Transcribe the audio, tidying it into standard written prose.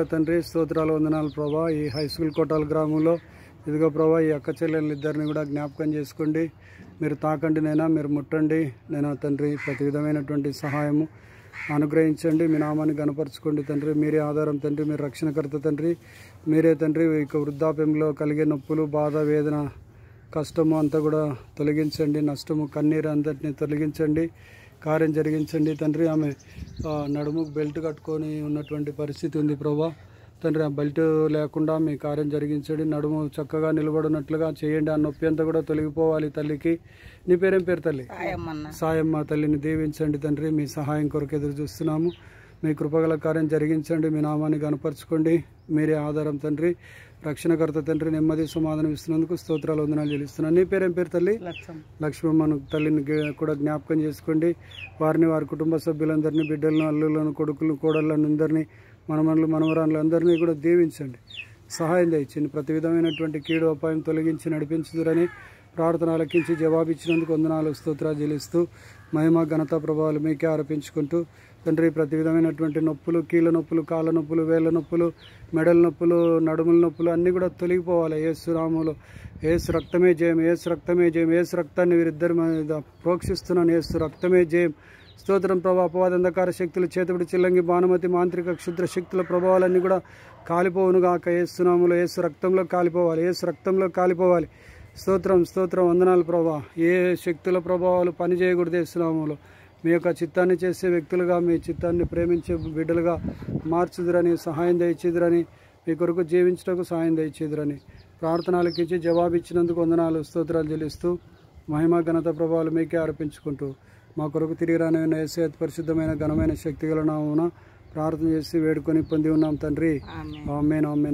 తండ్రి స్తోత్రాలు వందనాలు ప్రభా. ఈ హై స్కూల్ కోటాల గ్రామంలో ఇదిగో ప్రభా, ఈ అక్క చెల్లెళ్ళు ఇద్దరిని కూడా జ్ఞాపకం చేసుకోండి. మీరు తాకండి నైనా, మీరు ముట్టండి నైనా తండ్రి. ప్రతి విధమైనటువంటి సహాయము అనుగ్రహించండి. మీ నామాన్ని గణపరచుకోండి తండ్రి. మీరే ఆధారం తండ్రి, మీరు రక్షణకర్త తండ్రి. మీరే తండ్రి. ఇక వృద్ధాప్యంలో కలిగే నొప్పులు, బాధ, వేదన, కష్టము అంతా కూడా తొలగించండి. నష్టము, కన్నీరు అందరినీ తొలగించండి. కార్యం జరిగించండి తండ్రి. ఆమె నడుముకు బెల్ట్ కట్టుకొని ఉన్నటువంటి పరిస్థితి ఉంది ప్రభా తండ్రి. ఆ బెల్ట్ లేకుండా మీ కార్యం జరిగించండి. నడుము చక్కగా నిలబడినట్లుగా చేయండి. ఆ నొప్పి అంతా కూడా తొలగిపోవాలి తల్లికి. నీ పేరేం పేరు తల్లి? సాయమ్మ. తల్లిని దీవించండి తండ్రి. మీ సహాయం కొరకు ఎదురు చూస్తున్నాము. మీ కృపగల కార్యం జరిగించండి. మీ నామాన్ని గణపరచుకోండి. మీరే ఆధారం తండ్రి, రక్షణకర్త తండ్రి. నెమ్మది సమాధానం ఇస్తున్నందుకు స్తోత్రాలు వందనాలు చెల్లిస్తున్నాను. నీ పేరేం పేరు తల్లి? లక్ష్మమ్మను తల్లిని కూడా జ్ఞాపకం చేసుకోండి. వారిని, వారి కుటుంబ సభ్యులందరినీ, బిడ్డలను, అల్లులను, కొడుకులను, కోడళ్ళను అందరినీ, మనమనులు, మనవరాళ్ళు అందరినీ కూడా దీవించండి. సహాయం దయచండి. ప్రతి విధమైనటువంటి కీడు అపాయం తొలగించి నడిపించుదురని ప్రార్థన ఆలకించి జవాబిచ్చినందుకు వందనాలు స్తోత్రాలు చెల్లిస్తూ మహిమ, ఘనత, ప్రభావాలు మీకే ఆరోపించుకుంటూ తండ్రి, ప్రతి విధమైనటువంటి నొప్పులు, కీళ్ళ నొప్పులు, కాళ్ళ నొప్పులు, వేళ్ళ నొప్పులు, మెడల నొప్పులు, నడుముల నొప్పులు అన్నీ కూడా తొలగిపోవాలి. యేసు నామములో. యేసు రక్తమే జయం, యేసు రక్తమే జయం. యేసు రక్తాన్ని వీరిద్దరి మీద ప్రోక్షిస్తున్నాను. యేసు రక్తమే జయం. స్తోత్రం ప్రభా. అపవాద అంధకార శక్తులు, చేతుబడి, చిల్లంగి, భానుమతి, మాంత్రిక, క్షుద్ర శక్తుల ప్రభావాలన్నీ కూడా కాలిపోవును గాక. యేసు నామములో. యేసు రక్తంలో కాలిపోవాలి. యేసు రక్తంలో కాలిపోవాలి. స్తోత్రం, స్తోత్రం, వందనాలు ప్రభా. ఏ శక్తుల ప్రభావాలు పని చేయకూడదు యేసు నామములో. మీ యొక్క చిత్తాన్ని చేసే వ్యక్తులుగా, మీ చిత్తాన్ని ప్రేమించే బిడ్డలుగా మార్చుదురని, సహాయం దయచేదురని, మీ కొరకు జీవించడానికి సహాయం దయచేదురని ప్రార్థనలకు ఇచ్చి జవాబిచ్చినందుకు వందనాలు స్తోత్రాలు చెల్లిస్తూ మహిమ, ఘనత, ప్రభావాలు మీకే అర్పించుకుంటూ మా కొరకు తిరిగి రానైన యేసే పరిశుద్ధమైన ఘనమైన శక్తిగల నామమున ప్రార్థన చేసి వేడుకొని పొంది ఉన్నాం తండ్రి. ఆమేన్, ఆమేన్.